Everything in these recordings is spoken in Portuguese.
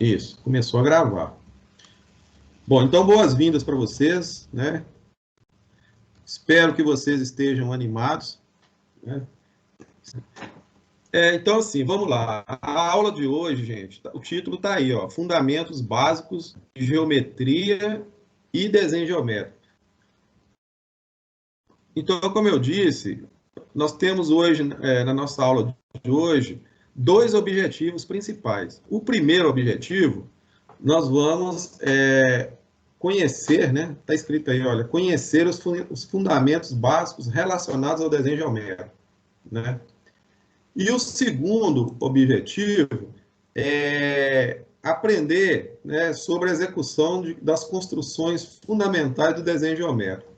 Isso, começou a gravar. Bom, então boas-vindas para vocês, né? Espero que vocês estejam animados, né? Então, assim, vamos lá. A aula de hoje, gente, o título está aí, ó, Fundamentos Básicos de Geometria e Desenho Geométrico. Então, como eu disse, nós temos hoje, na nossa aula de hoje, dois objetivos principais. O primeiro objetivo, nós vamos conhecer, né? Está escrito aí, olha, conhecer os fundamentos básicos relacionados ao desenho geométrico, né? E o segundo objetivo é aprender, né, sobre a execução das construções fundamentais do desenho geométrico.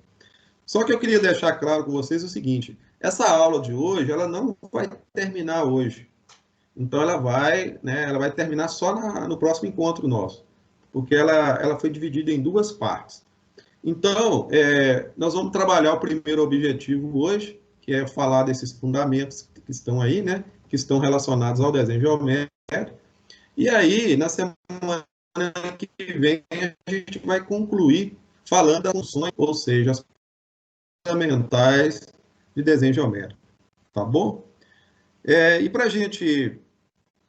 Só que eu queria deixar claro com vocês o seguinte: essa aula de hoje, ela não vai terminar hoje. Então ela vai terminar só no próximo encontro nosso, porque ela foi dividida em duas partes. Então, nós vamos trabalhar o primeiro objetivo hoje, que é falar desses fundamentos que estão aí, né, que estão relacionados ao desenho geométrico. E aí, na semana que vem, a gente vai concluir falando das funções, ou seja, as fundamentais de desenho geométrico, tá bom? E para a gente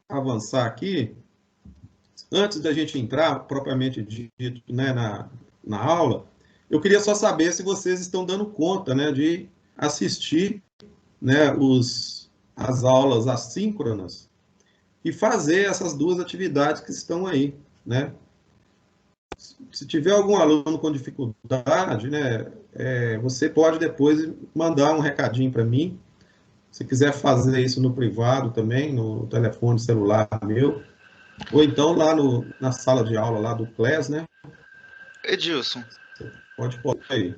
avançar aqui, antes da gente entrar propriamente dito, né, na aula, eu queria só saber se vocês estão dando conta, né, de assistir, né, as aulas assíncronas e fazer essas duas atividades que estão aí, né? Se tiver algum aluno com dificuldade, né, você pode depois mandar um recadinho para mim. Se quiser fazer isso no privado também, no telefone celular meu, ou então lá na sala de aula lá do CLES, né? Edilson, Pode pôr aí.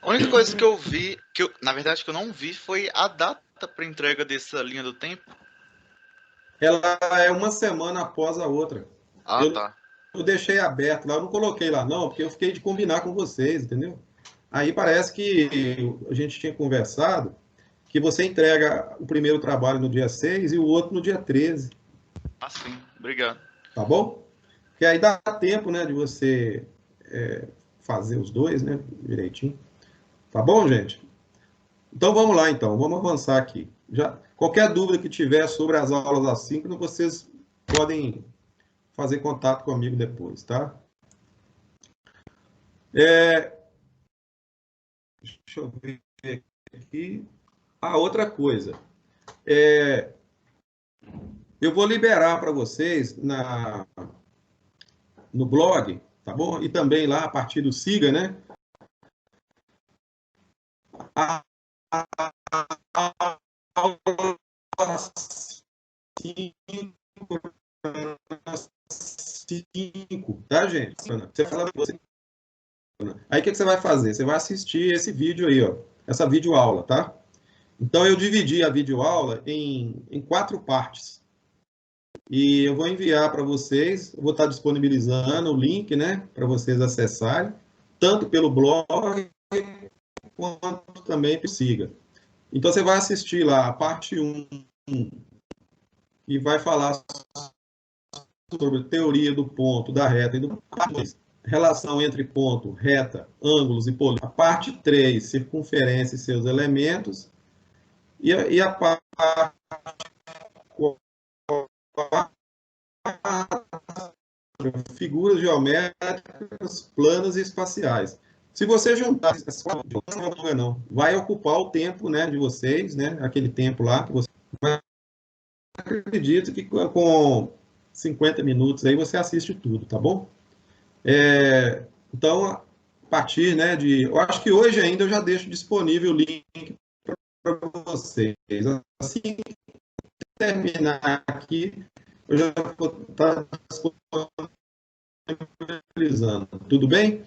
a única coisa que eu vi, na verdade que eu não vi, foi a data para entrega dessa linha do tempo. Ela é uma semana após a outra. Ah, Eu, tá. eu deixei aberto lá, eu não coloquei lá não, porque eu fiquei de combinar com vocês, entendeu? Aí parece que a gente tinha conversado que você entrega o primeiro trabalho no dia 6 e o outro no dia 13, Ah, sim. Obrigado. tá bom? Porque aí dá tempo, né, de você fazer os dois, né, direitinho. Tá bom, gente? Então vamos lá, então. Vamos avançar aqui. Qualquer dúvida que tiver sobre as aulas assíncronas, vocês podem fazer contato comigo depois, tá? Deixa eu ver aqui. Outra coisa. Eu vou liberar para vocês no blog, tá bom? E também lá a partir do Siga, né? A aula 5, tá, gente? Você fala você. Aí o que você vai fazer? Você vai assistir esse vídeo aí, ó, essa videoaula, tá? Então eu dividi a videoaula em 4 partes. E eu vou enviar para vocês, eu vou estar disponibilizando o link, né, para vocês acessarem, tanto pelo blog quanto também pelo Siga. Então você vai assistir lá a parte 1, e vai falar sobre teoria do ponto, da reta e do ponto 2, relação entre ponto, reta, ângulos e polígono. A parte 3, circunferência e seus elementos. E a parte 4, figuras geométricas, planas e espaciais. Se você juntar essas quatro, não vai ocupar o tempo, né, de vocês, né, aquele tempo lá que você. Mas acredito que com 50 minutos aí você assiste tudo, tá bom? Então, a partir, né, eu acho que hoje ainda eu já deixo disponível o link para vocês. Assim que terminar aqui, eu já vou estar disponibilizando. Tudo bem?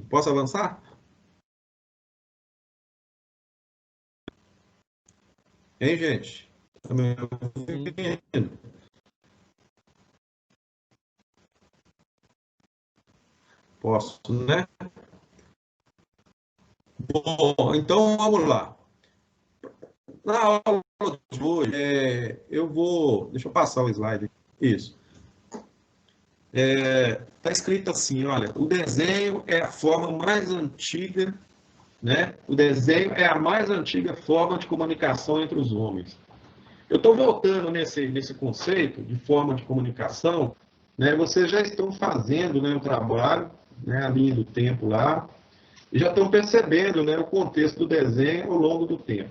Posso avançar? Hein, gente? Tá me ouvindo? Posso, né? Bom, então vamos lá. Na aula de hoje, eu vou. Deixa eu passar o slide. Isso. Está escrito assim, olha, o desenho é a forma mais antiga, né? O desenho é a mais antiga forma de comunicação entre os homens. Eu estou voltando nesse conceito de forma de comunicação, né? Vocês já estão fazendo, né, o trabalho, né, a linha do tempo lá, e já estão percebendo, né, o contexto do desenho ao longo do tempo.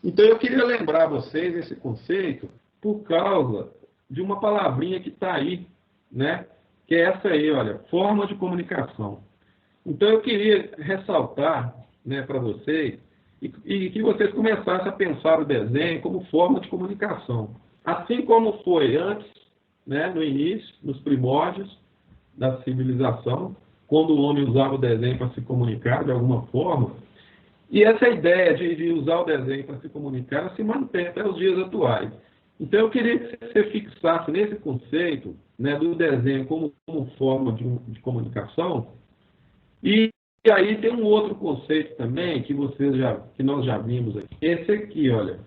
Então, eu queria lembrar vocês esse conceito por causa de uma palavrinha que está aí, né? Que é essa aí, olha, forma de comunicação. Então, eu queria ressaltar, né, para vocês e que vocês começassem a pensar o desenho como forma de comunicação. Assim como foi antes, né, no início, nos primórdios da civilização, quando o homem usava o desenho para se comunicar de alguma forma. E essa ideia de usar o desenho para se comunicar se mantém até os dias atuais. Então, eu queria que você fixasse nesse conceito, né, do desenho como forma de comunicação. E aí tem um outro conceito também que nós já vimos aqui. Esse aqui, olha.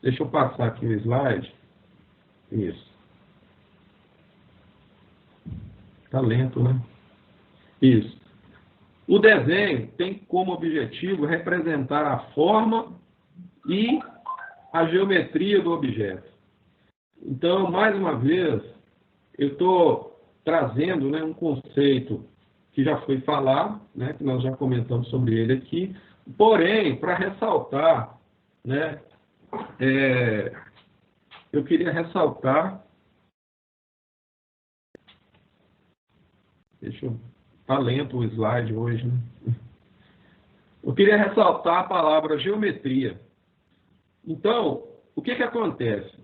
Deixa eu passar aqui o slide. Isso. Está lento, né? Isso. O desenho tem como objetivo representar a forma e a geometria do objeto. Então, mais uma vez, eu estou trazendo, né, um conceito que já foi falado, né, que nós já comentamos sobre ele aqui, porém, para ressaltar, né, eu queria ressaltar, está lento o slide hoje, né? Eu queria ressaltar a palavra geometria. Então, o que acontece?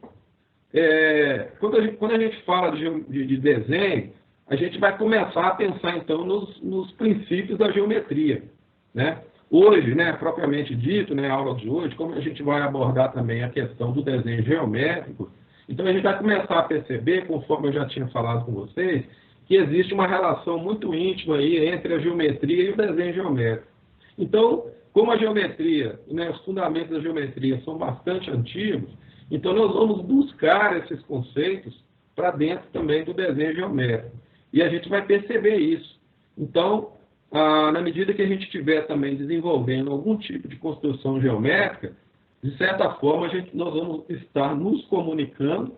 Quando a gente fala de desenho, a gente vai começar a pensar, então, nos princípios da geometria, né? Hoje, né, propriamente dito, né, a aula de hoje, como a gente vai abordar também a questão do desenho geométrico, então a gente vai começar a perceber, conforme eu já tinha falado com vocês, que existe uma relação muito íntima aí entre a geometria e o desenho geométrico. Então, como a geometria, né, os fundamentos da geometria são bastante antigos, então nós vamos buscar esses conceitos para dentro também do desenho geométrico. E a gente vai perceber isso. Então, na medida que a gente estiver também desenvolvendo algum tipo de construção geométrica, de certa forma nós vamos estar nos comunicando,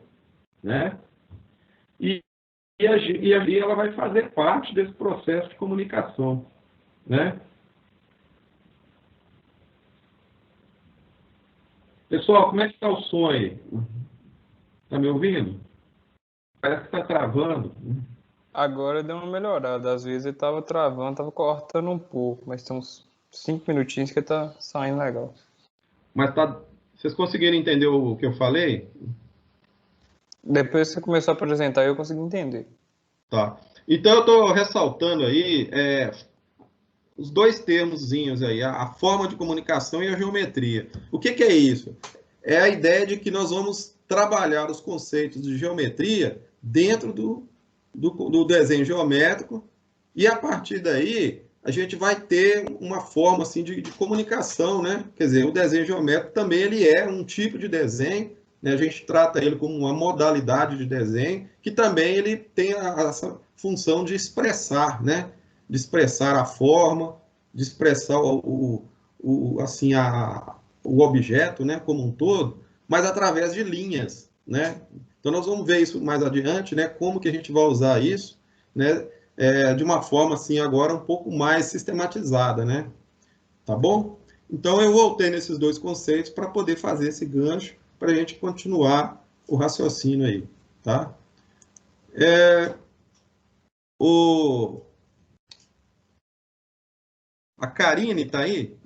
né? E ali ela vai fazer parte desse processo de comunicação, né? Pessoal, como é que está o som aí? Está me ouvindo? Parece que está travando. Agora deu uma melhorada. Às vezes ele estava travando, estava cortando um pouco, mas tem uns 5 minutinhos que está saindo legal. Mas vocês conseguiram entender o que eu falei? Depois que você começou a apresentar, eu consegui entender. Tá. Então, eu estou ressaltando aí os dois termozinhos aí, a forma de comunicação e a geometria. O que é isso? É a ideia de que nós vamos trabalhar os conceitos de geometria dentro do desenho geométrico e, a partir daí, a gente vai ter uma forma assim, de comunicação, né? Quer dizer, o desenho geométrico também ele é um tipo de desenho, né? A gente trata ele como uma modalidade de desenho, que também ele tem essa função de expressar, né? De expressar a forma, de expressar o objeto, né, como um todo, mas através de linhas, né? Então nós vamos ver isso mais adiante, né? Como que a gente vai usar isso, né? De uma forma assim agora um pouco mais sistematizada, né? Tá bom? Então eu voltei nesses dois conceitos para poder fazer esse gancho para a gente continuar o raciocínio aí, tá? A Karine está aí?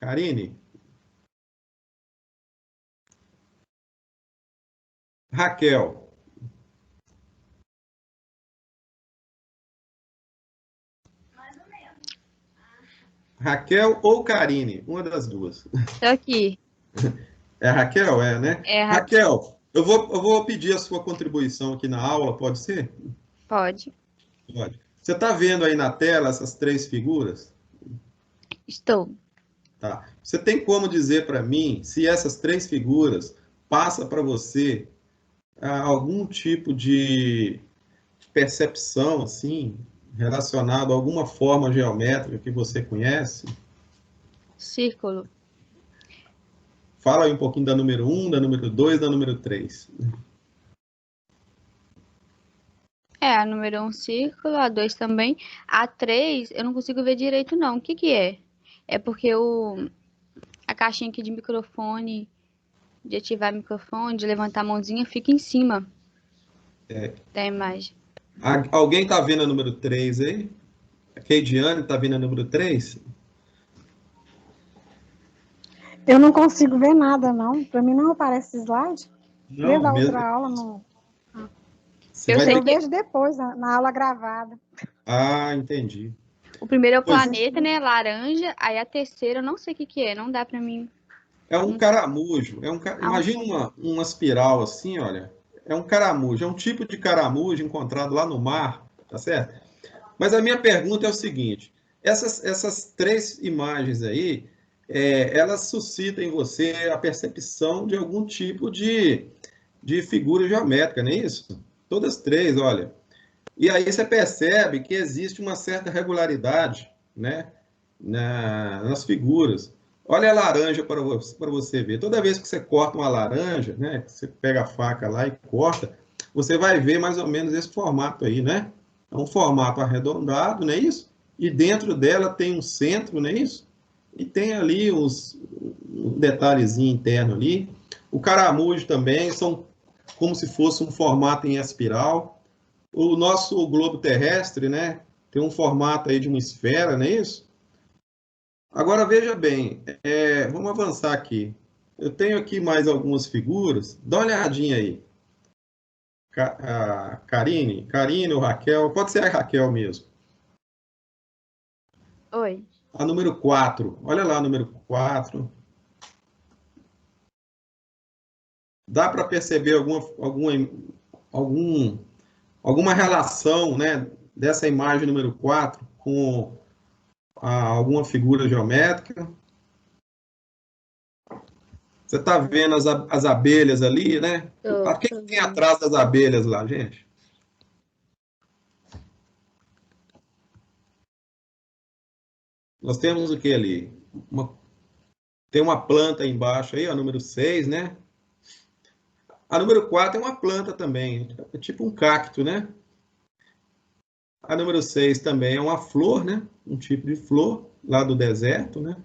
Karine? Raquel? Mais ou menos. Raquel ou Karine? Uma das duas. Estou aqui. É a Raquel, né? É, Raquel, eu vou pedir a sua contribuição aqui na aula, pode ser? Pode. Pode. Você está vendo aí na tela essas três figuras? Estou. Tá. Você tem como dizer para mim se essas três figuras passam para você algum tipo de percepção, assim, relacionado a alguma forma geométrica que você conhece? Círculo. Fala aí um pouquinho da número 1, da número 2, da número 3. A número 1, círculo, a 2 também. A 3, eu não consigo ver direito, não. O que que é? É porque a caixinha aqui de microfone, de ativar microfone, de levantar a mãozinha, fica em cima da imagem. Alguém está vendo a número 3 aí? A Keidiane está vendo a número 3? Eu não consigo ver nada, não. Para mim não aparece slide. Desde Não, a mesmo. outra aula, não. Você Eu vai sei ter Eu vejo depois, na aula gravada. Ah, entendi. O primeiro é o Pois planeta, né? Laranja. Aí a terceira, eu não sei o que que é. Não dá pra mim. é um caramujo. Imagina uma espiral assim, olha. É um caramujo. É um tipo de caramujo encontrado lá no mar, tá certo? Mas a minha pergunta é o seguinte: essas três imagens aí, elas suscitam em você a percepção de algum tipo de figura geométrica, não é isso? Todas três, olha. E aí você percebe que existe uma certa regularidade, né, nas figuras. Olha a laranja para você ver. Toda vez que você corta uma laranja, né, você pega a faca lá e corta, você vai ver mais ou menos esse formato aí, né? É um formato arredondado, não é isso? E dentro dela tem um centro, não é isso? E tem ali um detalhezinho interno ali. O caramujo também são como se fosse um formato em espiral. O nosso globo terrestre, né, tem um formato aí de uma esfera, não é isso? Agora veja bem, vamos avançar aqui. Eu tenho aqui mais algumas figuras. Dá uma olhadinha aí. A Karine ou Raquel, pode ser a Raquel mesmo. Oi. A número 4. Olha lá a número 4. Dá para perceber alguma relação, né, dessa imagem número 4 com alguma figura geométrica? Você está vendo as abelhas ali, né? O que tem atrás das abelhas lá, gente? Nós temos o que ali? Tem uma planta aí embaixo aí, a número 6, né? A número 4 é uma planta também, é tipo um cacto, né? A número 6 também é uma flor, né? Um tipo de flor lá do deserto, né?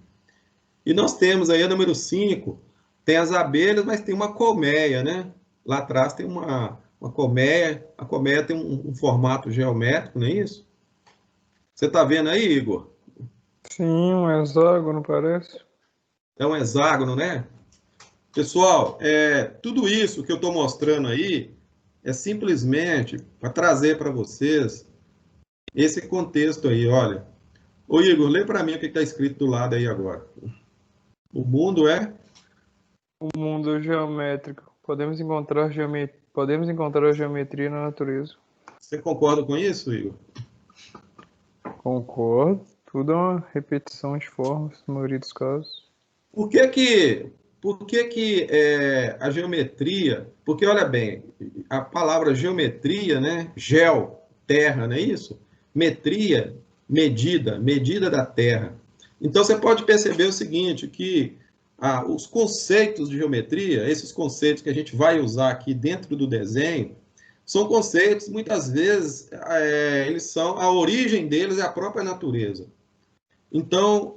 E nós temos aí a número 5, tem as abelhas, mas tem uma colmeia, né? Lá atrás tem uma colmeia, a colmeia tem um formato geométrico, não é isso? Você está vendo aí, Igor? Sim, um hexágono parece. É um hexágono, né? Pessoal, tudo isso que eu estou mostrando aí é simplesmente para trazer para vocês esse contexto aí, olha. Ô Igor, lê para mim o que está escrito do lado aí agora. O mundo é O mundo geométrico. Podemos encontrar geometria na natureza. Você concorda com isso, Igor? Concordo. Tudo é uma repetição de formas, na maioria dos casos. Por que que, a geometria... Porque, olha bem, a palavra geometria, né? Geo, terra, não é isso? Metria, medida da terra. Então, você pode perceber o seguinte, que os conceitos de geometria, esses conceitos que a gente vai usar aqui dentro do desenho, são conceitos, muitas vezes, a origem deles é a própria natureza. Então,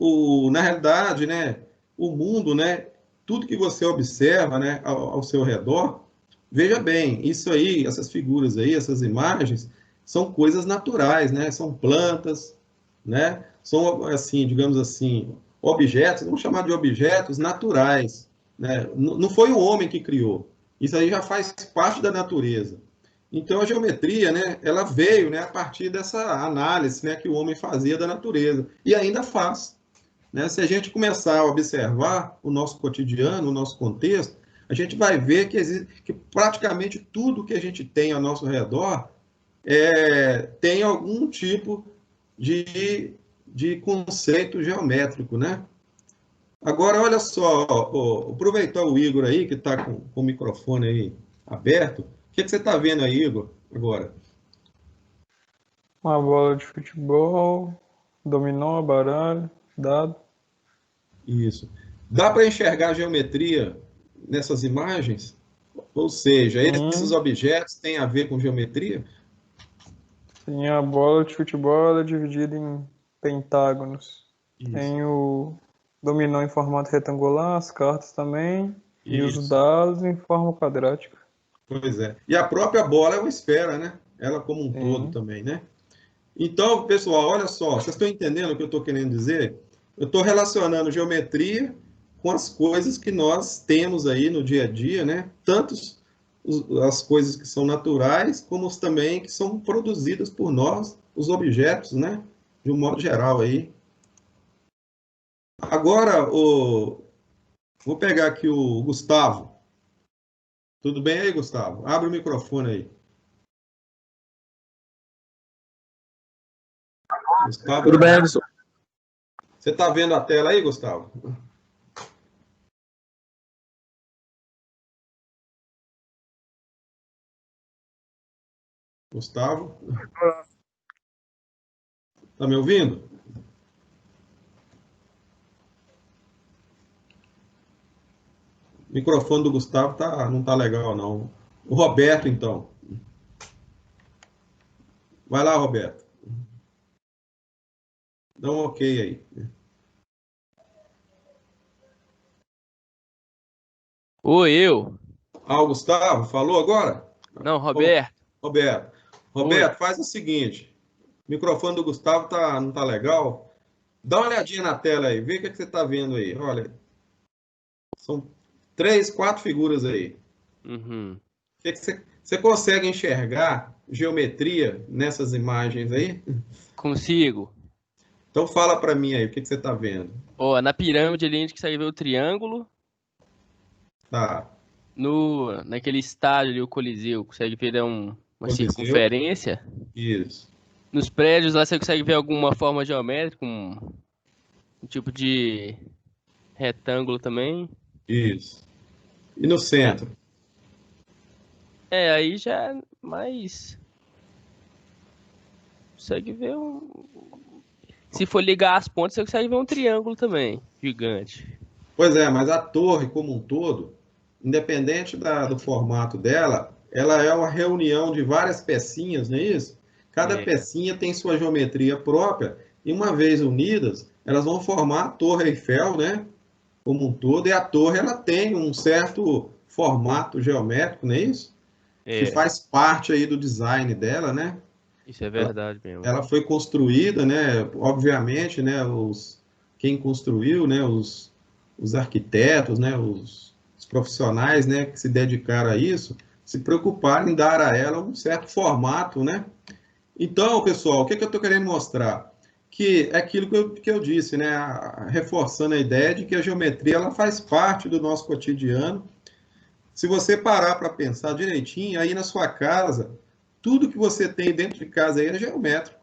na realidade, né, o mundo, né, tudo que você observa, né, ao seu redor, veja bem, isso aí, essas figuras aí, essas imagens, são coisas naturais, né, são plantas, né, são, assim, digamos assim, objetos, vamos chamar de objetos naturais, né, não foi o homem que criou, isso aí já faz parte da natureza. Então, a geometria, né, ela veio, né, a partir dessa análise, né, que o homem fazia da natureza, e ainda faz. Né? Se a gente começar a observar o nosso cotidiano, o nosso contexto, a gente vai ver que praticamente tudo que a gente tem ao nosso redor tem algum tipo de conceito geométrico, né? Agora, olha só, ó, aproveitar o Igor aí, que está com o microfone aí aberto. O que você está vendo aí, Igor, agora? Uma bola de futebol, dominó, baralho, dado. Isso. Dá para enxergar a geometria nessas imagens? Ou seja, esses objetos têm a ver com geometria? Sim, a bola de futebol ela é dividida em pentágonos. Isso. Tem o dominó em formato retangular, as cartas também, e os Isso. dados em forma quadrática. Pois é. E a própria bola é uma esfera, né? Ela como um todo também, né? Então, pessoal, olha só, vocês estão entendendo o que eu estou querendo dizer? Eu estou relacionando geometria com as coisas que nós temos aí no dia a dia, né? Tanto as coisas que são naturais, como os também que são produzidas por nós, os objetos, né? De um modo geral aí. Agora, vou pegar aqui o Gustavo. Tudo bem aí, Gustavo? Abre o microfone aí. Gustavo, Tudo bem, Anderson? você está vendo a tela aí, Gustavo? Gustavo? Tá me ouvindo? O microfone do Gustavo não tá legal, não. O Roberto, então. Vai lá, Roberto. Dá um ok aí. Eu. Ah, o Gustavo falou agora? Não, Roberto. Roberto. Oi. Roberto, faz o seguinte. O microfone do Gustavo não tá legal. Dá uma olhadinha na tela aí. Vê o que você tá vendo aí. Olha. São 3, 4 figuras aí. Uhum. O que você consegue enxergar geometria nessas imagens aí? Consigo. Então fala para mim aí, o que você está vendo? Ó, na pirâmide ali a gente consegue ver o triângulo. Tá. Naquele estádio ali, o Coliseu, consegue ver uma Coliseu. circunferência. Isso. Nos prédios lá você consegue ver alguma forma geométrica, um tipo de retângulo também. Isso. E no centro? Aí já é mais... Consegue ver Se for ligar as pontas, você consegue ver um triângulo também, gigante. Pois é, mas a torre como um todo, independente do formato dela, ela é uma reunião de várias pecinhas, não é isso? Cada pecinha tem sua geometria própria e uma vez unidas, elas vão formar a Torre Eiffel, né? Como um todo, e a torre ela tem um certo formato geométrico, não é isso? Que faz parte aí do design dela, né? Isso é verdade mesmo. Ela foi construída, né? Obviamente, né? Quem construiu, né? Os arquitetos, né? Os profissionais, né? Que se dedicaram a isso, se preocuparam em dar a ela um certo formato, né? Então, pessoal, o que eu estou querendo mostrar? Que é aquilo que eu disse, né? Reforçando a ideia de que a geometria ela faz parte do nosso cotidiano. Se você parar para pensar direitinho, aí na sua casa, tudo que você tem dentro de casa aí é geométrico,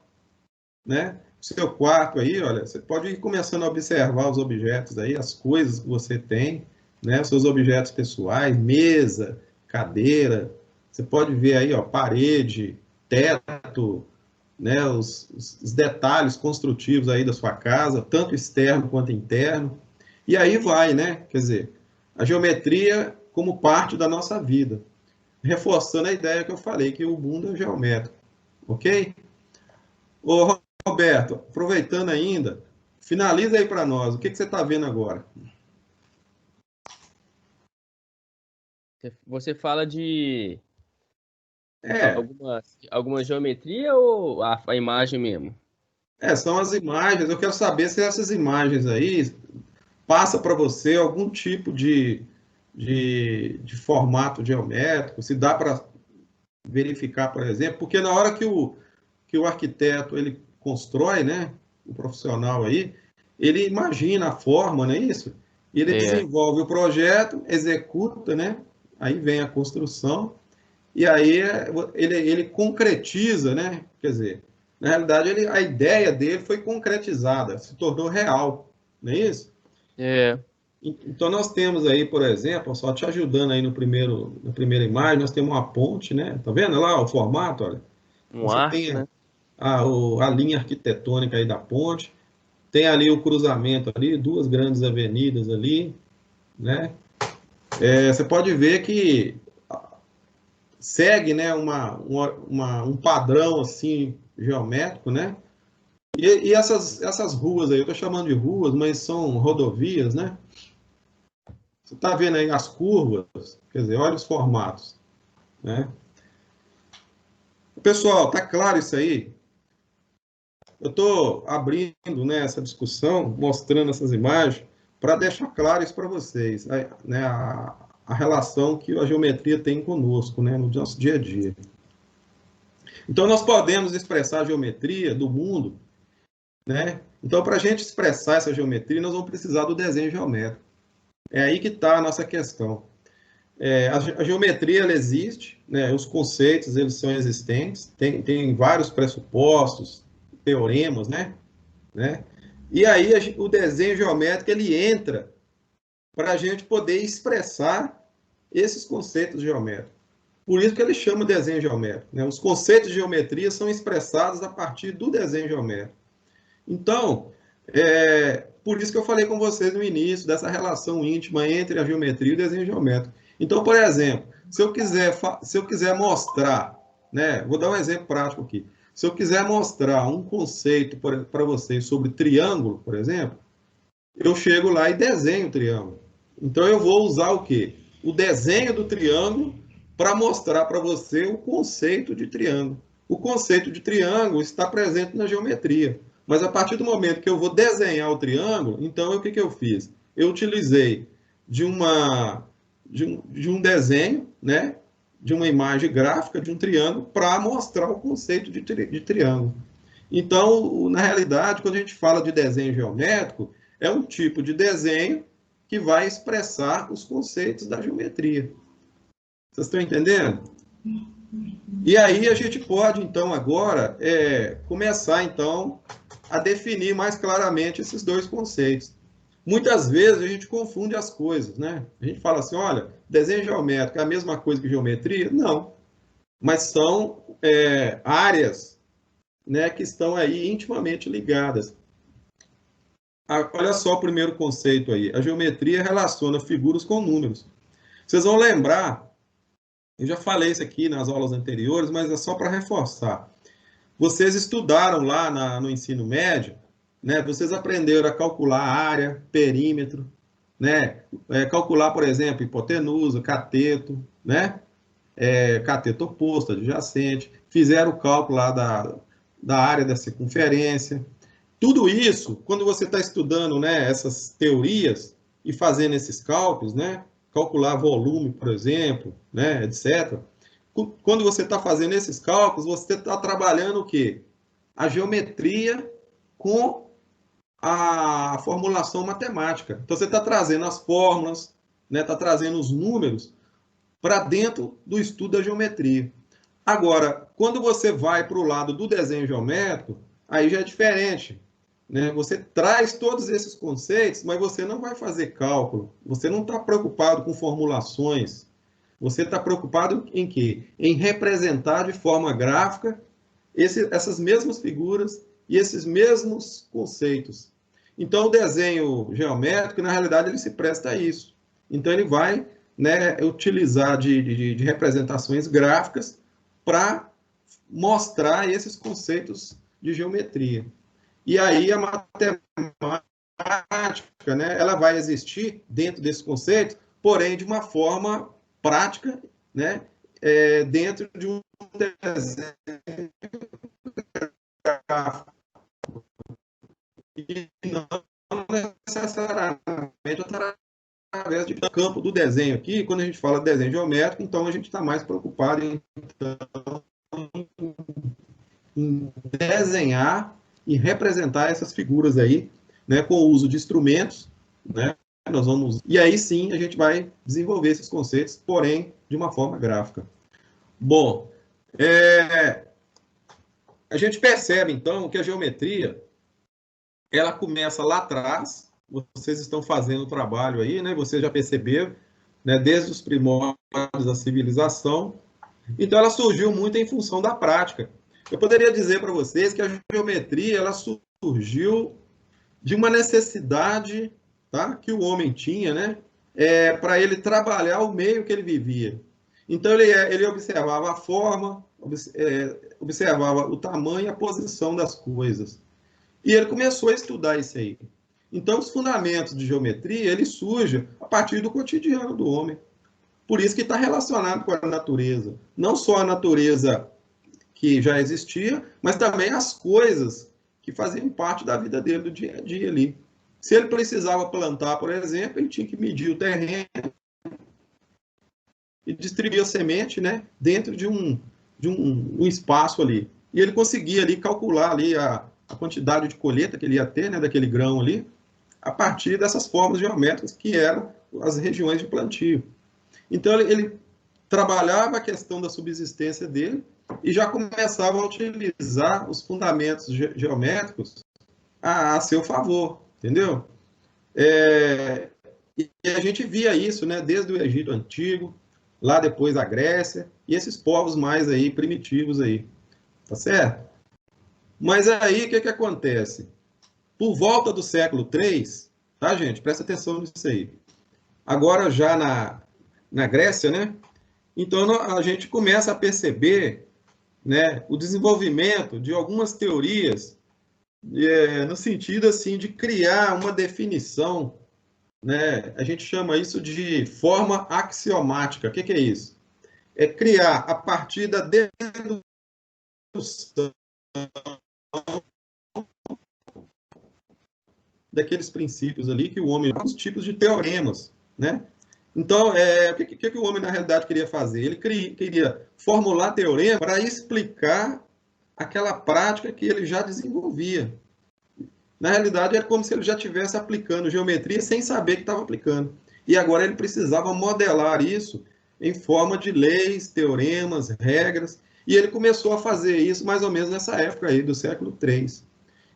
né? O seu quarto aí, olha, você pode ir começando a observar os objetos aí, as coisas que você tem, né? Seus objetos pessoais, mesa, cadeira. Você pode ver aí, ó, parede, teto, né? Os detalhes construtivos aí da sua casa, tanto externo quanto interno. E aí vai, né? Quer dizer, a geometria como parte da nossa vida, reforçando a ideia que eu falei, que o mundo é geométrico, ok? Ô, Roberto, aproveitando ainda, finaliza aí para nós, o que você está vendo agora? Você fala de alguma geometria ou a imagem mesmo? São as imagens, eu quero saber se essas imagens aí passa para você algum tipo de formato geométrico, se dá para verificar, por exemplo, porque na hora que o arquiteto ele constrói, né, o profissional aí, ele imagina a forma, não é isso? E ele desenvolve o projeto, executa, né? Aí vem a construção e aí ele concretiza, né? Quer dizer, na realidade a ideia dele foi concretizada, se tornou real, não é isso? Então, nós temos aí, por exemplo, só te ajudando aí na primeira imagem, nós temos uma ponte, né? Tá vendo lá o formato? Olha. Um Você arco, tem né? a linha arquitetônica aí da ponte, tem ali o cruzamento ali, duas grandes avenidas ali, né? Você pode ver que segue, né, um padrão assim geométrico, né? E essas ruas aí, eu estou chamando de ruas, mas são rodovias, né? Você está vendo aí as curvas, quer dizer, olha os formatos, né? Pessoal, tá claro isso aí? Eu estou abrindo, né, essa discussão, mostrando essas imagens, para deixar claro isso para vocês, né, a relação que a geometria tem conosco, né, no nosso dia a dia. Então, nós podemos expressar a geometria do mundo, né? Então, para a gente expressar essa geometria, nós vamos precisar do desenho geométrico. É aí que está a nossa questão. A geometria, ela existe, né? Os conceitos, eles são existentes, tem vários pressupostos, teoremas, né? E aí, o desenho geométrico, ele entra para a gente poder expressar esses conceitos geométricos. Por isso que ele chama desenho geométrico, né? Os conceitos de geometria são expressados a partir do desenho geométrico. Então, por isso que eu falei com vocês no início, dessa relação íntima entre a geometria e o desenho geométrico. Então, por exemplo, se eu quiser mostrar, né, vou dar um exemplo prático aqui. Se eu quiser mostrar um conceito para vocês sobre triângulo, por exemplo, eu chego lá e desenho o triângulo. Então, eu vou usar o quê? O desenho do triângulo para mostrar para você o conceito de triângulo. O conceito de triângulo está presente na geometria. Mas a partir do momento que eu vou desenhar o triângulo, então o que eu fiz? Eu utilizei de um desenho, né, de uma imagem gráfica de um triângulo para mostrar o conceito de triângulo. Então, na realidade, quando a gente fala de desenho geométrico, é um tipo de desenho que vai expressar os conceitos da geometria. Vocês estão entendendo? E aí a gente pode, então, agora, começar, então, a definir mais claramente esses dois conceitos. Muitas vezes a gente confunde as coisas, né? A gente fala assim, olha, desenho geométrico é a mesma coisa que geometria? Não. Mas são áreas, né, que estão aí intimamente ligadas. Olha só o primeiro conceito aí. A geometria relaciona figuras com números. Vocês vão lembrar, eu já falei isso aqui nas aulas anteriores, mas é só para reforçar. Vocês estudaram lá no ensino médio, né? Vocês aprenderam a calcular área, perímetro, né? Calcular, por exemplo, hipotenusa, cateto, né? Cateto oposto, adjacente. Fizeram o cálculo lá da área da circunferência. Tudo isso, quando você está estudando, né, essas teorias e fazendo esses cálculos, né? Calcular volume, por exemplo, né, etc. Quando você está fazendo esses cálculos, você está trabalhando o quê? A geometria com a formulação matemática. Então, você está trazendo as fórmulas, né, está trazendo os números para dentro do estudo da geometria. Agora, quando você vai para o lado do desenho geométrico, aí já é diferente. Né? Você traz todos esses conceitos, mas você não vai fazer cálculo. Você não está preocupado com formulações. Você está preocupado em quê? Em representar de forma gráfica essas mesmas figuras e esses mesmos conceitos. Então, o desenho geométrico, na realidade, ele se presta a isso. Então, ele vai, né, utilizar de representações gráficas para mostrar esses conceitos de geometria. E aí, a matemática, né, ela vai existir dentro desses conceitos, porém, de uma forma prática, né, dentro de um desenho gráfico. E não necessariamente através do campo do desenho aqui. Quando a gente fala de desenho geométrico, então a gente está mais preocupado em desenhar e representar essas figuras aí, né, com o uso de instrumentos, né? E aí sim a gente vai desenvolver esses conceitos, porém de uma forma gráfica. Bom, a gente percebe então que a geometria ela começa lá atrás, vocês estão fazendo o trabalho aí, né? Vocês já perceberam, né? Desde os primórdios da civilização. Então, ela surgiu muito em função da prática. Eu poderia dizer para vocês que a geometria ela surgiu de uma necessidade, tá? Que o homem tinha, né? Para ele trabalhar o meio que ele vivia. Então, ele observava a forma, observava o tamanho e a posição das coisas. E ele começou a estudar isso aí. Então, os fundamentos de geometria, ele surgem a partir do cotidiano do homem. Por isso que está relacionado com a natureza. Não só a natureza que já existia, mas também as coisas que faziam parte da vida dele do dia a dia ali. Se ele precisava plantar, por exemplo, ele tinha que medir o terreno e distribuir a semente, né, dentro de um espaço ali. E ele conseguia ali calcular ali a quantidade de colheita que ele ia ter, né, daquele grão ali, a partir dessas formas geométricas que eram as regiões de plantio. Então, ele trabalhava a questão da subsistência dele e já começava a utilizar os fundamentos geométricos a seu favor, entendeu? E a gente via isso, né, desde o Egito Antigo, lá depois a Grécia, e esses povos mais aí primitivos aí, tá certo? Mas aí, o que acontece? Por volta do século III, tá, gente? Presta atenção nisso aí. Agora, já na Grécia, né? Então, a gente começa a perceber, né, o desenvolvimento de algumas teorias no sentido, assim, de criar uma definição, né? A gente chama isso de forma axiomática. O que é isso? É criar, a partir da dedução daqueles princípios ali que o homem, os tipos de teoremas, né? Então, o que o homem, na realidade, queria fazer? Ele queria formular teorema para explicar aquela prática que ele já desenvolvia. Na realidade, era como se ele já estivesse aplicando geometria sem saber que estava aplicando. E agora ele precisava modelar isso em forma de leis, teoremas, regras, e ele começou a fazer isso mais ou menos nessa época aí, do século III.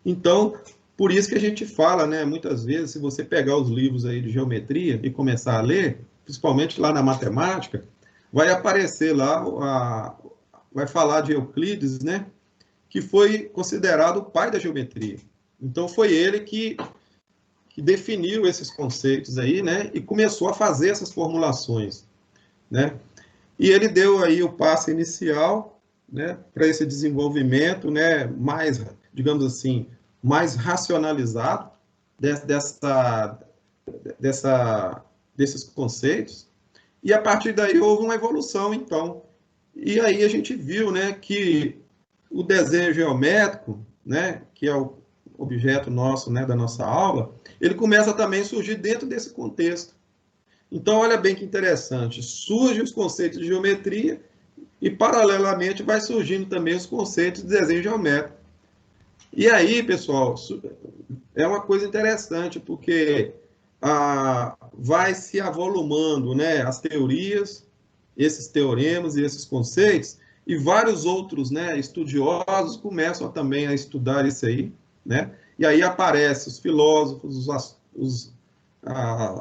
Então, por isso que a gente fala, né, muitas vezes, se você pegar os livros aí de geometria e começar a ler, principalmente lá na matemática, vai aparecer lá, vai falar de Euclides, né, que foi considerado o pai da geometria. Então, foi ele que definiu esses conceitos aí, né, e começou a fazer essas formulações, né. E ele deu aí o passo inicial, né, para esse desenvolvimento, né, mais, digamos assim, mais racionalizado desses conceitos, e a partir daí houve uma evolução, então. E aí a gente viu, né, que o desenho geométrico, né, que é o objeto nosso, né, da nossa aula, ele começa também a surgir dentro desse contexto. Então, olha bem que interessante, surgem os conceitos de geometria e, paralelamente, vai surgindo também os conceitos de desenho geométrico. E aí, pessoal, é uma coisa interessante, porque vai se avolumando, né, as teorias, esses teoremas e esses conceitos, e vários outros, né, estudiosos começam também a estudar isso aí, né, e aí aparecem os filósofos,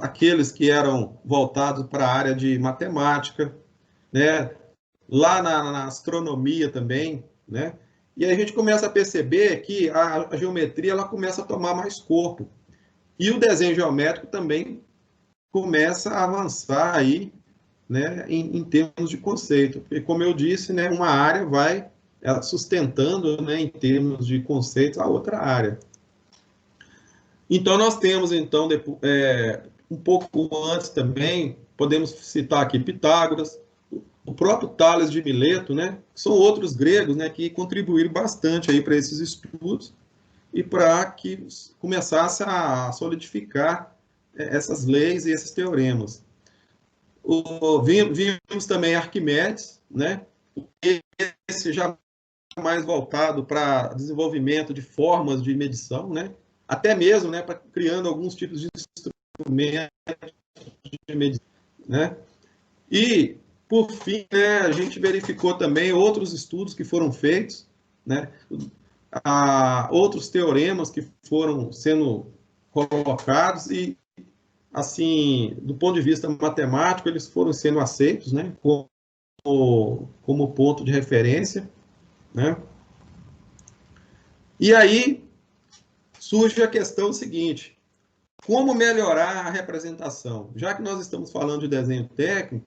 aqueles que eram voltados para a área de matemática, né, lá na astronomia também, né, e aí a gente começa a perceber que a geometria ela começa a tomar mais corpo. E o desenho geométrico também começa a avançar aí, né, em termos de conceito. Porque, como eu disse, né, uma área vai sustentando, né, em termos de conceitos, a outra área. Então, nós temos, então, um pouco antes também, podemos citar aqui Pitágoras, o próprio Tales de Mileto, né, são outros gregos, né, que contribuíram bastante aí para esses estudos e para que começasse a solidificar essas leis e esses teoremas. Vimos também Arquimedes, né, esse já mais voltado para desenvolvimento de formas de medição, né, até mesmo, né, criando alguns tipos de instrumentos de medição, né, e por fim, né, a gente verificou também outros estudos que foram feitos, né, outros teoremas que foram sendo colocados e, assim, do ponto de vista matemático, eles foram sendo aceitos, né, como ponto de referência, né? E aí surge a questão seguinte: como melhorar a representação? Já que nós estamos falando de desenho técnico,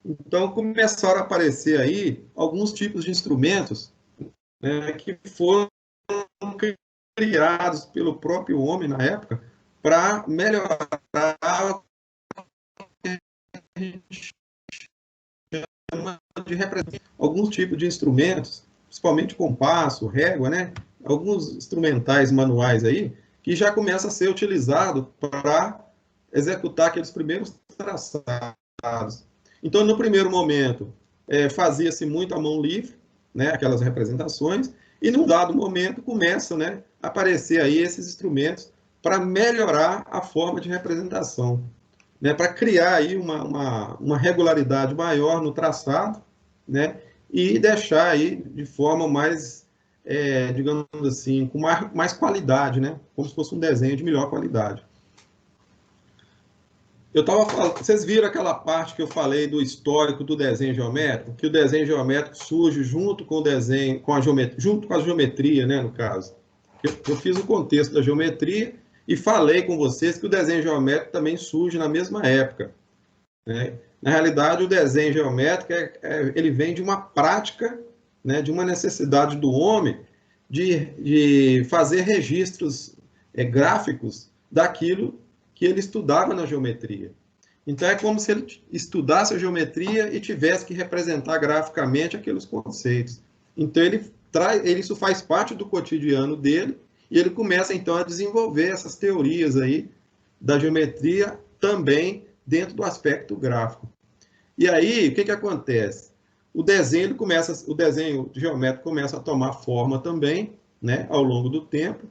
então começaram a aparecer aí alguns tipos de instrumentos, né, que foram criados pelo próprio homem na época para melhorar de representar alguns tipos de instrumentos, principalmente compasso, régua, né? Alguns instrumentais manuais aí, que já começa a ser utilizado para executar aqueles primeiros traçados. Então, no primeiro momento, fazia-se muito à mão livre, né, aquelas representações, e num dado momento começam, né, a aparecer aí esses instrumentos para melhorar a forma de representação, né, para criar aí uma regularidade maior no traçado, né, e deixar aí de forma mais, digamos assim, com mais qualidade, né, como se fosse um desenho de melhor qualidade. Eu estava falando, vocês viram aquela parte que eu falei do histórico do desenho geométrico, que o desenho geométrico surge junto com o desenho, junto com a geometria, né, no caso. Eu fiz o contexto da geometria e falei com vocês que o desenho geométrico também surge na mesma época, né? Na realidade, o desenho geométrico ele vem de uma prática, né, de uma necessidade do homem de fazer registros gráficos daquilo que ele estudava na geometria. Então, é como se ele estudasse a geometria e tivesse que representar graficamente aqueles conceitos. Então, isso faz parte do cotidiano dele, e ele começa, então, a desenvolver essas teorias aí da geometria também dentro do aspecto gráfico. E aí, o que acontece? O desenho geométrico começa a tomar forma também, né, ao longo do tempo.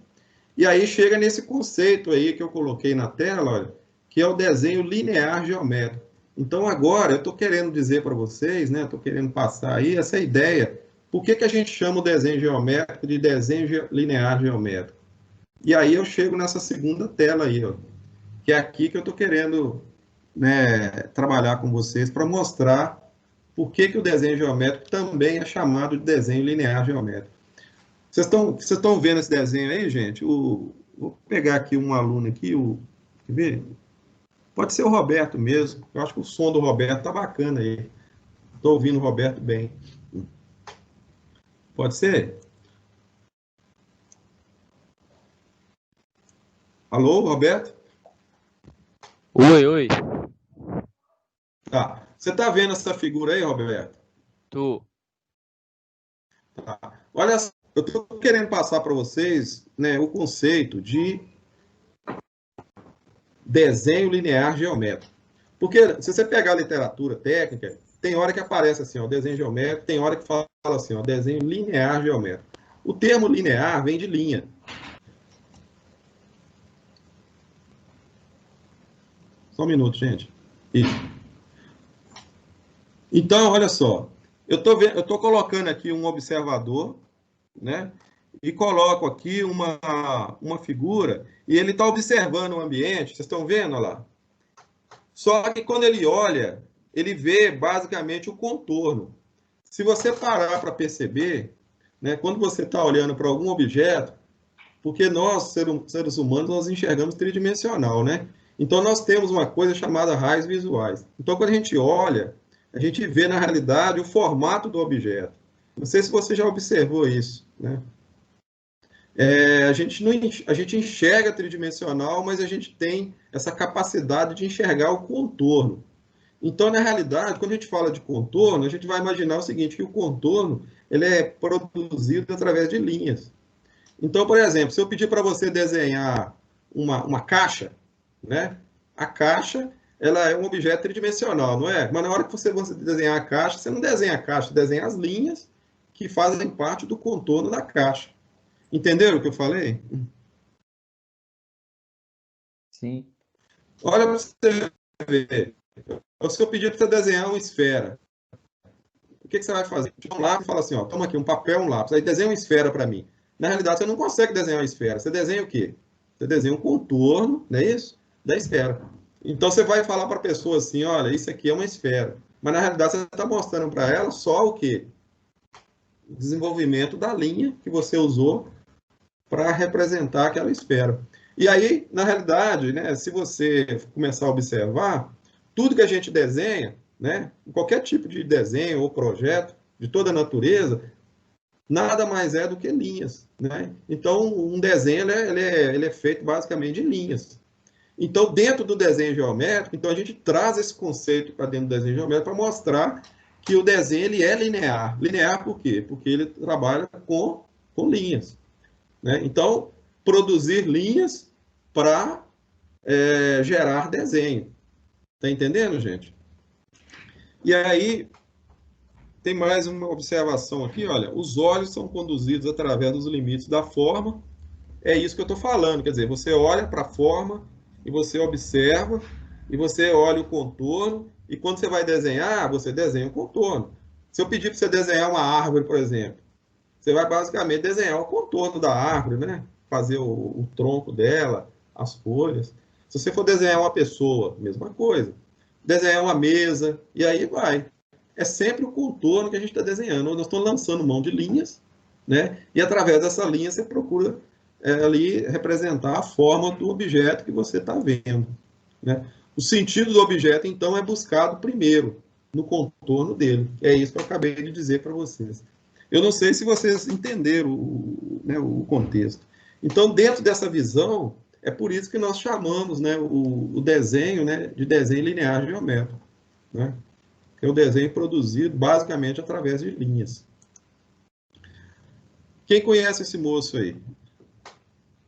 E aí chega nesse conceito aí que eu coloquei na tela, olha, que é o desenho linear geométrico. Então, agora, eu estou querendo dizer para vocês, né, estou querendo passar aí essa ideia, por que a gente chama o desenho geométrico de desenho linear geométrico? E aí eu chego nessa segunda tela aí, ó, que é aqui que eu estou querendo, né, trabalhar com vocês para mostrar por que o desenho geométrico também é chamado de desenho linear geométrico. Vocês estão vendo esse desenho aí, gente? Vou pegar aqui um aluno aqui, quer ver? Pode ser o Roberto mesmo. Eu acho que o som do Roberto tá bacana aí. Estou ouvindo o Roberto bem. Pode ser? Alô, Roberto? Oi. Tá. Você está vendo essa figura aí, Roberto? Tô. Tá. Olha só. Eu estou querendo passar para vocês, né, o conceito de desenho linear geométrico. Porque se você pegar a literatura técnica, tem hora que aparece assim, ó, desenho geométrico, tem hora que fala assim, ó, desenho linear geométrico. O termo linear vem de linha. Só um minuto, gente. Isso. Então, olha só. Eu estou colocando aqui um observador, né? E coloco aqui uma figura e ele está observando o ambiente. Vocês estão vendo, olha lá? Só que quando ele olha, ele vê basicamente o contorno. Se você parar para perceber, né, quando você está olhando para algum objeto, porque nós, seres humanos, nós enxergamos tridimensional, né? Então, nós temos uma coisa chamada raios visuais. Então, quando a gente olha, a gente vê, na realidade, o formato do objeto. Não sei se você já observou isso, né? A gente enxerga tridimensional, mas a gente tem essa capacidade de enxergar o contorno. Então, na realidade, quando a gente fala de contorno, a gente vai imaginar o seguinte, que o contorno ele é produzido através de linhas. Então, por exemplo, se eu pedir para você desenhar uma caixa, né? A caixa ela é um objeto tridimensional, não é? Mas na hora que você desenhar a caixa, você não desenha a caixa, você desenha as linhas que fazem parte do contorno da caixa. Entenderam o que eu falei? Sim. Olha para você ver. Se eu pedir para você desenhar uma esfera, o que você vai fazer? Um lápis e fala assim, ó, toma aqui um papel, um lápis, aí desenha uma esfera para mim. Na realidade, você não consegue desenhar uma esfera. Você desenha o quê? Você desenha um contorno, não é isso? Da esfera. Então, você vai falar para a pessoa assim, olha, isso aqui é uma esfera. Mas, na realidade, você está mostrando para ela só o quê? O desenvolvimento da linha que você usou para representar aquela esfera. E aí, na realidade, né, se você começar a observar, tudo que a gente desenha, né, qualquer tipo de desenho ou projeto, de toda a natureza, nada mais é do que linhas. Né? Então, um desenho ele é feito basicamente de linhas. Então, dentro do desenho geométrico, então a gente traz esse conceito para dentro do desenho geométrico para mostrar que o desenho ele é linear. Linear por quê? Porque ele trabalha com linhas. Né? Então, produzir linhas para gerar desenho. Está entendendo, gente? E aí, tem mais uma observação aqui, olha, os olhos são conduzidos através dos limites da forma. É isso que eu estou falando, quer dizer, você olha para a forma e você observa, e você olha o contorno, e quando você vai desenhar, você desenha o contorno. Se eu pedir para você desenhar uma árvore, por exemplo, você vai basicamente desenhar o contorno da árvore, né? Fazer o tronco dela, as folhas. Se você for desenhar uma pessoa, mesma coisa. Desenhar uma mesa, e aí vai. É sempre o contorno que a gente está desenhando. Nós estamos lançando mão de linhas, né? E através dessa linha você procura ali representar a forma do objeto que você está vendo. Né? O sentido do objeto, então, é buscado primeiro no contorno dele. É isso que eu acabei de dizer para vocês. Eu não sei se vocês entenderam o contexto. Então, dentro dessa visão, é por isso que nós chamamos, né, o desenho, né, de desenho linear geométrico. Né? É o desenho produzido basicamente através de linhas. Quem conhece esse moço aí?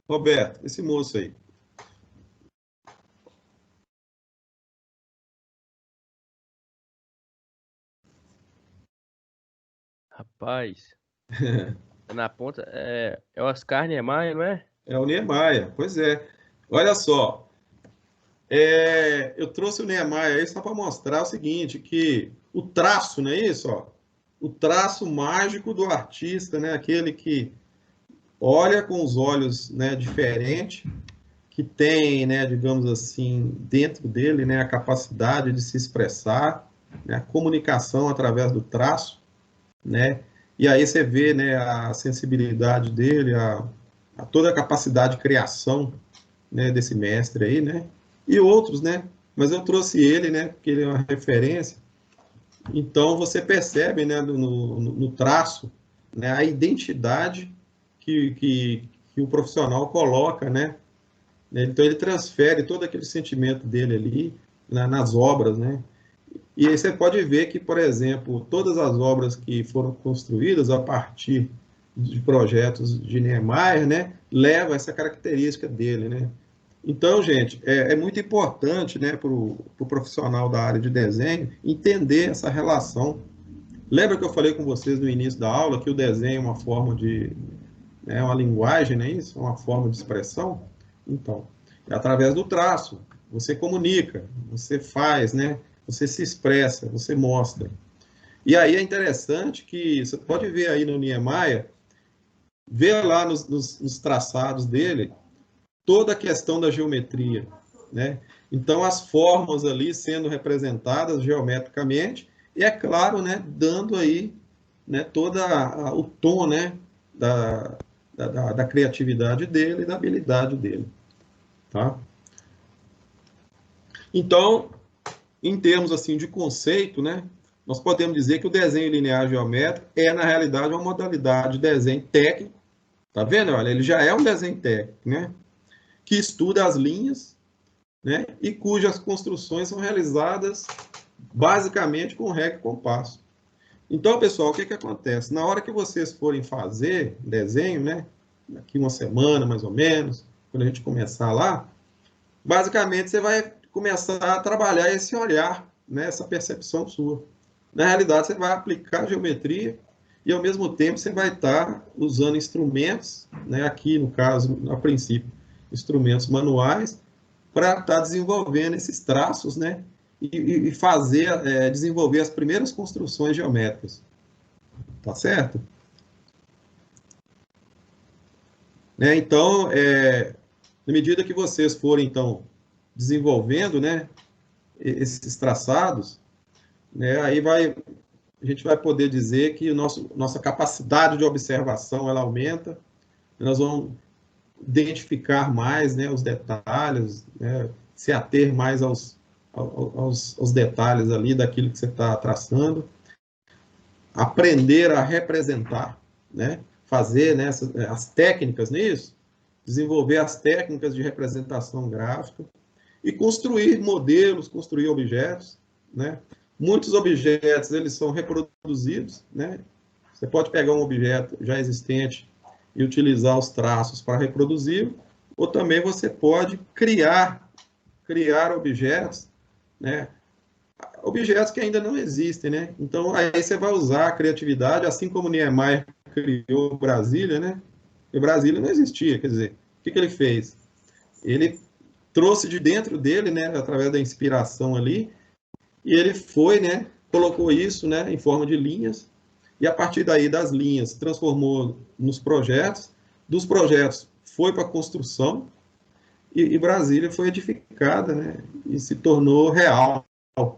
Roberto, esse moço aí. Rapaz, na ponta é o Oscar Niemeyer, não é? É o Niemeyer, pois é. Olha só, eu trouxe o Niemeyer aí só para mostrar o seguinte, que o traço, não é isso? Ó, o traço mágico do artista, né? Aquele que olha com os olhos, né, diferente, que tem, né, digamos assim, dentro dele, né, a capacidade de se expressar, né, a comunicação através do traço, né? E aí você vê, né, a sensibilidade dele, a toda a capacidade de criação, né, desse mestre aí, né? E outros, né? Mas eu trouxe ele, né, porque ele é uma referência. Então você percebe, né, no traço, né, a identidade que o profissional coloca, né? Então ele transfere todo aquele sentimento dele ali nas obras, né? E aí você pode ver que, por exemplo, todas as obras que foram construídas a partir de projetos de Niemeyer, né, levam essa característica dele, né? Então, gente, é muito importante, né, para o profissional da área de desenho entender essa relação. Lembra que eu falei com vocês no início da aula que o desenho é uma forma de, né, uma linguagem, não é isso? Uma forma de expressão? Então, é através do traço. Você comunica, você faz, né? Você se expressa, você mostra. E aí é interessante que você pode ver aí no Niemeyer, ver lá nos traçados dele, toda a questão da geometria, né? Então, as formas ali sendo representadas geometricamente, e é claro, né, dando aí, né, todo o tom, né, da criatividade dele e da habilidade dele. Tá? Então, em termos assim de conceito, né, nós podemos dizer que o desenho linear geométrico é, na realidade, uma modalidade de desenho técnico. Tá vendo? Olha, ele já é um desenho técnico, né, que estuda as linhas, né, e cujas construções são realizadas basicamente com régua e compasso. Então, pessoal, o que acontece? Na hora que vocês forem fazer desenho, né, daqui uma semana, mais ou menos, quando a gente começar lá, basicamente você vai começar a trabalhar esse olhar, né, essa percepção sua. Na realidade, você vai aplicar a geometria e, ao mesmo tempo, você vai estar usando instrumentos, né, aqui, no caso, a princípio, instrumentos manuais, para estar desenvolvendo esses traços, né, e fazer, desenvolver as primeiras construções geométricas. Tá certo? Né, então, Na medida que vocês forem, então, desenvolvendo, né, esses traçados, né, aí a gente vai poder dizer que nossa capacidade de observação ela aumenta, nós vamos identificar mais, né, os detalhes, né, se ater mais aos detalhes ali daquilo que você está traçando, aprender a representar, né, fazer, né, as técnicas nisso, desenvolver as técnicas de representação gráfica e construir modelos, construir objetos, né? Muitos objetos, eles são reproduzidos, né? Você pode pegar um objeto já existente e utilizar os traços para reproduzir, ou também você pode criar objetos, né? Objetos que ainda não existem, né? Então, aí você vai usar a criatividade, assim como Niemeyer criou Brasília, né? Porque Brasília não existia, quer dizer, o que ele fez? Ele trouxe de dentro dele, né, através da inspiração ali, e ele foi, né, colocou isso, né, em forma de linhas, e a partir daí das linhas transformou nos projetos, dos projetos foi para a construção, e Brasília foi edificada, né, e se tornou real,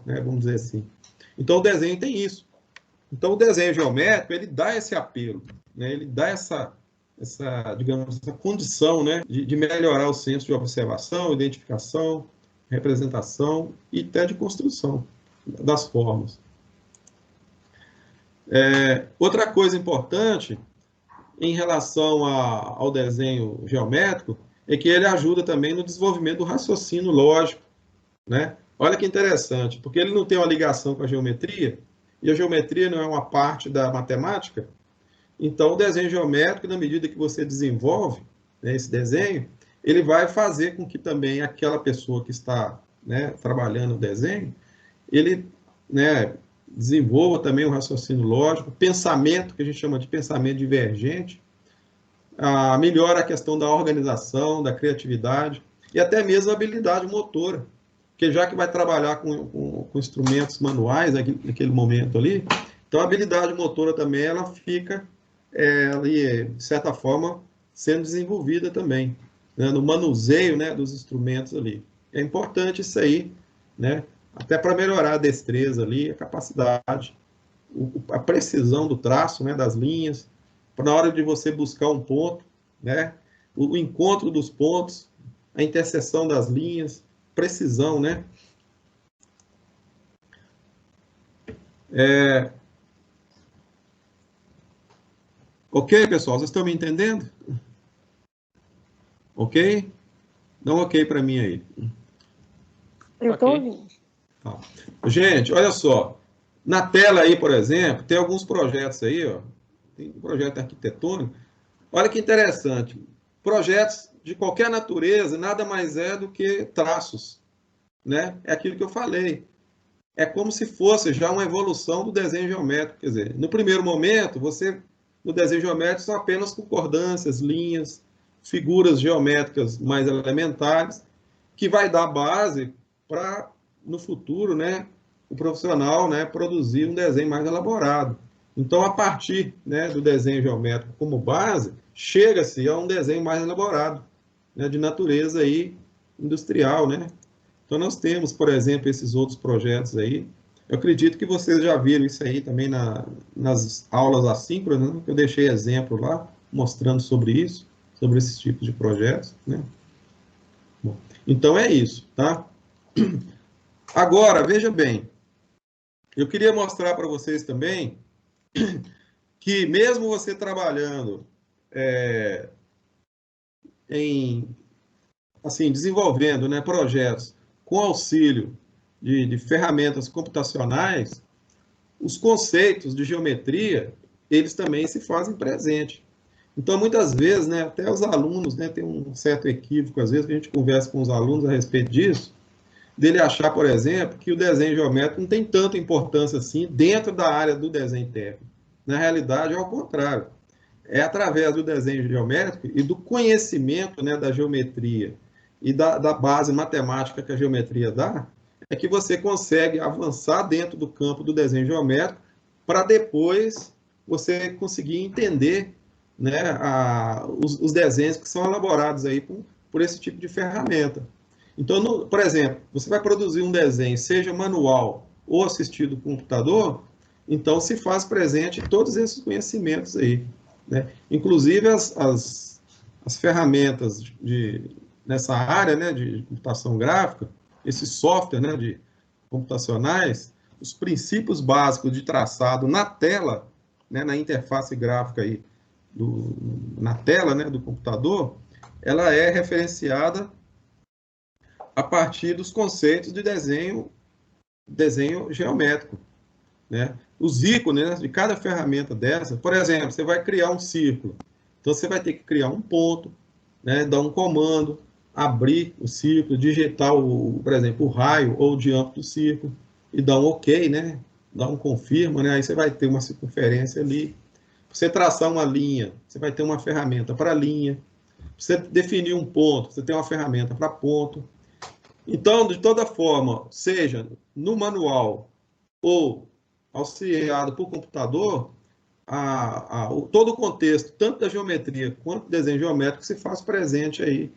né, vamos dizer assim. Então o desenho tem isso. Então o desenho geométrico, ele dá esse apelo, né, ele dá essa digamos, essa condição, né, de melhorar o senso de observação, identificação, representação e até de construção das formas. Outra coisa importante em relação ao desenho geométrico é que ele ajuda também no desenvolvimento do raciocínio lógico, né? Olha que interessante, porque ele não tem uma ligação com a geometria, e a geometria não é uma parte da matemática. Então, o desenho geométrico, na medida que você desenvolve, né, esse desenho, ele vai fazer com que também aquela pessoa que está, né, trabalhando o desenho, ele, né, desenvolva também o raciocínio lógico, pensamento, que a gente chama de pensamento divergente, melhora a questão da organização, da criatividade, e até mesmo a habilidade motora, porque já que vai trabalhar com instrumentos manuais naquele momento ali, então a habilidade motora também ela fica ali, de certa forma, sendo desenvolvida também, né, no manuseio, né, dos instrumentos ali. É importante isso aí, né, até para melhorar a destreza ali, a capacidade, a precisão do traço, né, das linhas, para na hora de você buscar um ponto, né, o encontro dos pontos, a interseção das linhas, precisão, né. Ok, pessoal? Vocês estão me entendendo? Ok? Dá um ok para mim aí. Eu estou Ok. ouvindo. Tá. Gente, olha só. Na tela aí, por exemplo, tem alguns projetos aí, ó. Tem um projeto arquitetônico. Olha que interessante. Projetos de qualquer natureza nada mais é do que traços, né? É aquilo que eu falei. É como se fosse já uma evolução do desenho geométrico. Quer dizer, no primeiro momento, no desenho geométrico são apenas concordâncias, linhas, figuras geométricas mais elementares, que vai dar base para, no futuro, né, o profissional, né, produzir um desenho mais elaborado. Então, a partir, né, do desenho geométrico como base, chega-se a um desenho mais elaborado, né, de natureza aí industrial, né? Então, nós temos, por exemplo, esses outros projetos aí. Eu acredito que vocês já viram isso aí também nas aulas assíncronas, né? Eu deixei exemplo lá, mostrando sobre isso, sobre esses tipos de projetos, né? Bom, então, é isso, tá? Agora, veja bem, eu queria mostrar para vocês também que mesmo você trabalhando assim, desenvolvendo, né, projetos com auxílio de ferramentas computacionais, os conceitos de geometria, eles também se fazem presente. Então, muitas vezes, né, até os alunos, né, tem um certo equívoco, às vezes, que a gente conversa com os alunos a respeito disso, dele achar, por exemplo, que o desenho geométrico não tem tanta importância assim dentro da área do desenho técnico. Na realidade, é ao contrário. É através do desenho geométrico e do conhecimento, né, da geometria e da base matemática que a geometria dá, é que você consegue avançar dentro do campo do desenho geométrico para depois você conseguir entender, né, os desenhos que são elaborados aí por esse tipo de ferramenta. Então, por exemplo, você vai produzir um desenho, seja manual ou assistido por computador, então se faz presente todos esses conhecimentos aí, né? Inclusive as ferramentas nessa área, né, de computação gráfica, esse software, né, de computacionais, os princípios básicos de traçado na tela, né, na interface gráfica aí, na tela, né, do computador, ela é referenciada a partir dos conceitos de desenho geométrico, né? Os ícones, né, de cada ferramenta dessa, por exemplo, você vai criar um círculo, então você vai ter que criar um ponto, né, dar um comando, abrir o círculo, digitar, por exemplo, o raio ou o diâmetro do círculo, e dar um OK, né? Dar um confirma, né? Aí você vai ter uma circunferência ali. Pra você traçar uma linha, você vai ter uma ferramenta para linha. Pra você definir um ponto, você tem uma ferramenta para ponto. Então, de toda forma, seja no manual ou auxiliado por computador, todo o contexto, tanto da geometria quanto do desenho geométrico, se faz presente aí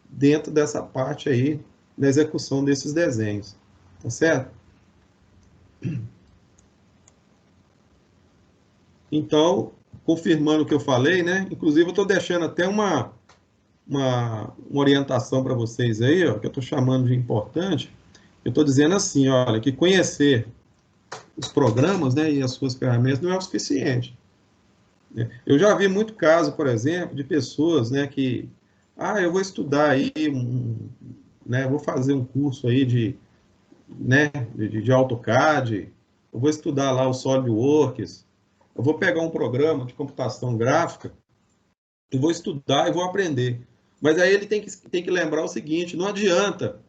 dentro dessa parte aí da execução desses desenhos. Tá certo? Então, confirmando o que eu falei, né? Inclusive, eu estou deixando até uma orientação para vocês aí, ó, que eu estou chamando de importante. Eu estou dizendo assim, olha, que conhecer os programas, né, e as suas ferramentas não é o suficiente. Eu já vi muito caso, por exemplo, de pessoas, né, que, eu vou estudar aí, né, vou fazer um curso aí de AutoCAD, eu vou estudar lá o SolidWorks, eu vou pegar um programa de computação gráfica, eu vou estudar e vou aprender. Mas aí ele tem que lembrar o seguinte, não adianta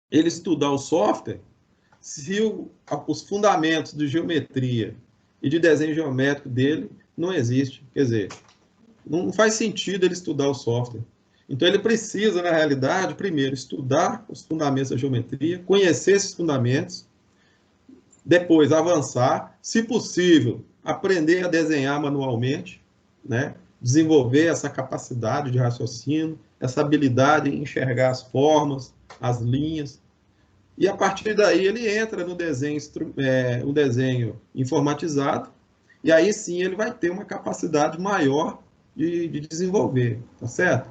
ele estudar o software se os fundamentos de geometria e de desenho geométrico dele não existem. Quer dizer, não faz sentido ele estudar o software. Então ele precisa, na realidade, primeiro estudar os fundamentos da geometria, conhecer esses fundamentos, depois avançar, se possível, aprender a desenhar manualmente, né? Desenvolver essa capacidade de raciocínio, essa habilidade em enxergar as formas, as linhas, e a partir daí ele entra no desenho, o desenho informatizado, e aí sim ele vai ter uma capacidade maior de desenvolver, tá certo?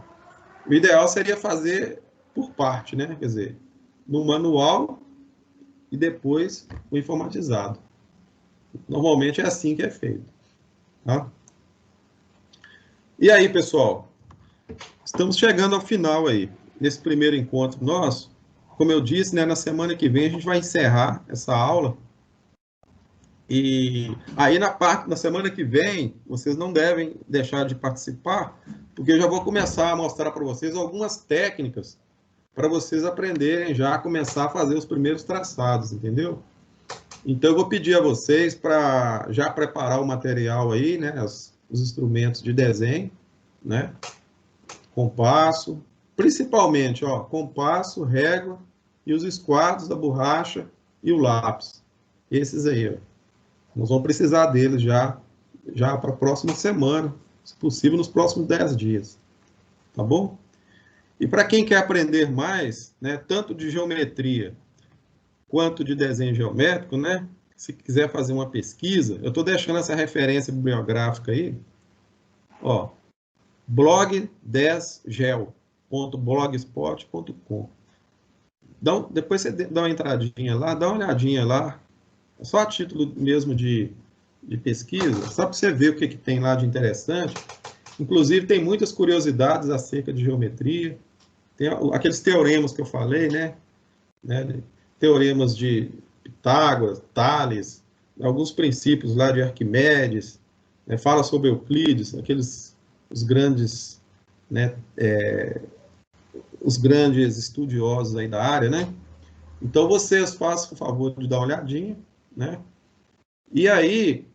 O ideal seria fazer por parte, né? Quer dizer, no manual e depois o informatizado. Normalmente é assim que é feito. Tá? E aí, pessoal, estamos chegando ao final aí, nesse primeiro encontro nosso. Como eu disse, né, na semana que vem a gente vai encerrar essa aula. E aí na semana que vem, vocês não devem deixar de participar, porque eu já vou começar a mostrar para vocês algumas técnicas para vocês aprenderem já a começar a fazer os primeiros traçados, entendeu? Então eu vou pedir a vocês para já preparar o material aí, né, os instrumentos de desenho, né? Compasso, principalmente, ó, compasso, régua e os esquadros da borracha e o lápis. Esses aí, ó. Nós vamos precisar deles já para a próxima semana, se possível, nos próximos 10 dias. Tá bom? E para quem quer aprender mais, né, tanto de geometria quanto de desenho geométrico, né, se quiser fazer uma pesquisa, eu estou deixando essa referência bibliográfica aí, ó, blog10gel.blogspot.com. Então, depois você dá uma entradinha lá, dá uma olhadinha lá, só a título mesmo de pesquisa, só para você ver o que tem lá de interessante. Inclusive, tem muitas curiosidades acerca de geometria, tem aqueles teoremas que eu falei, né? Teoremas de Pitágoras, Tales, alguns princípios lá de Arquimedes, né? Fala sobre Euclides, os grandes, né, os grandes estudiosos aí da área, né? Então, vocês façam o favor de dar uma olhadinha, né? E aí,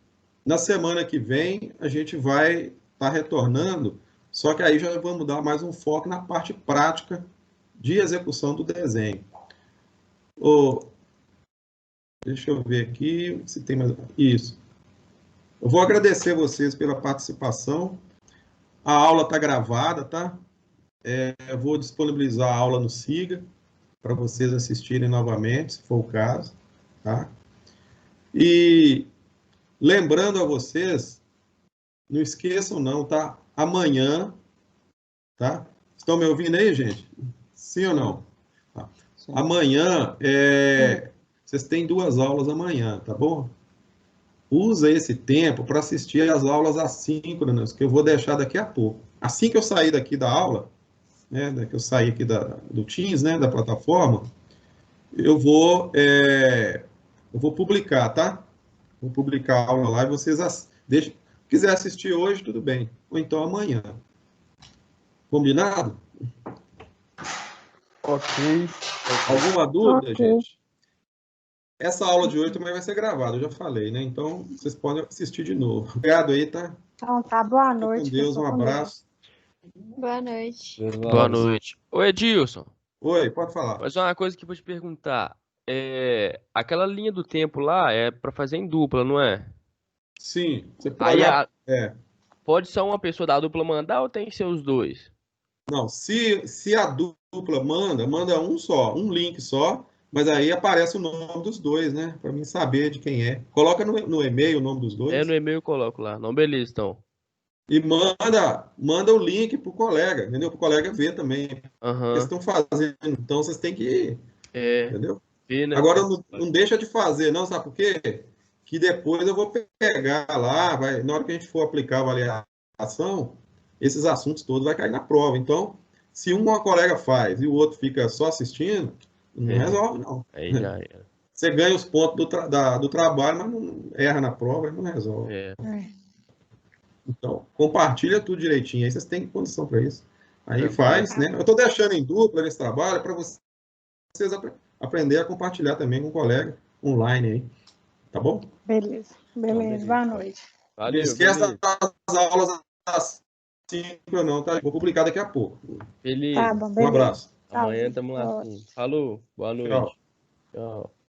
na semana que vem, a gente vai estar retornando, só que aí já vamos dar mais um foco na parte prática de execução do desenho. Deixa eu ver aqui se tem mais... Isso. Eu vou agradecer vocês pela participação. A aula está gravada, tá? Eu vou disponibilizar a aula no Siga para vocês assistirem novamente, se for o caso, tá? E lembrando a vocês, não esqueçam não, tá? Amanhã, tá? Estão me ouvindo aí, gente? Sim ou não? Tá. Sim. Amanhã, vocês têm 2 aulas amanhã, tá bom? Usa esse tempo para assistir às aulas assíncronas, que eu vou deixar daqui a pouco. Assim que eu sair daqui da aula, né, que eu sair aqui do Teams, né, da plataforma, eu vou publicar, tá? Vou publicar a aula lá e vocês deixem. Se quiser assistir hoje, tudo bem. Ou então amanhã. Combinado? Ok. Alguma dúvida, Ok. gente? Essa aula de hoje também vai ser gravada, eu já falei, né? Então, vocês podem assistir de novo. Obrigado aí, tá? Então tá, boa Fica noite, com Deus, pessoal. um Com Deus. abraço. Boa noite. Boa noite. Ô, Edilson, Oi, pode falar. mas uma coisa que eu vou te perguntar. Aquela linha do tempo lá é pra fazer em dupla, não é? Sim, você Aí pode. pode só uma pessoa da dupla mandar ou tem que ser os dois? Não, se a dupla manda um link só, mas aí aparece o nome dos dois, né? Para mim saber de quem é. Coloca no e-mail o nome dos dois No e-mail eu coloco lá. Não, beleza, então. e manda o link pro colega, entendeu? Pro colega ver também o que eles Aham. estão fazendo. Então vocês têm que, entendeu? Ver, né? Agora não deixa de fazer, não, sabe por quê? Que depois eu vou pegar lá, na hora que a gente for aplicar a avaliação, esses assuntos todos vai cair na prova. Então, se uma colega faz e o outro fica só assistindo, não resolve, não. Aí já era. Você ganha os pontos do trabalho, mas não erra na prova e não resolve. Então, compartilha tudo direitinho. Aí vocês têm condição para isso. Aí faz, né? Eu estou deixando em dupla nesse trabalho para vocês aprender a compartilhar também com um colega online aí. Tá bom? Beleza. Beleza. Boa noite. Valeu, Não esqueça beleza. das aulas assim, não, tá? Vou publicar daqui a pouco. Beleza. Tá bom, Um beleza. abraço. Amanhã estamos lá sim. Falou, boa noite. Tchau. Tchau.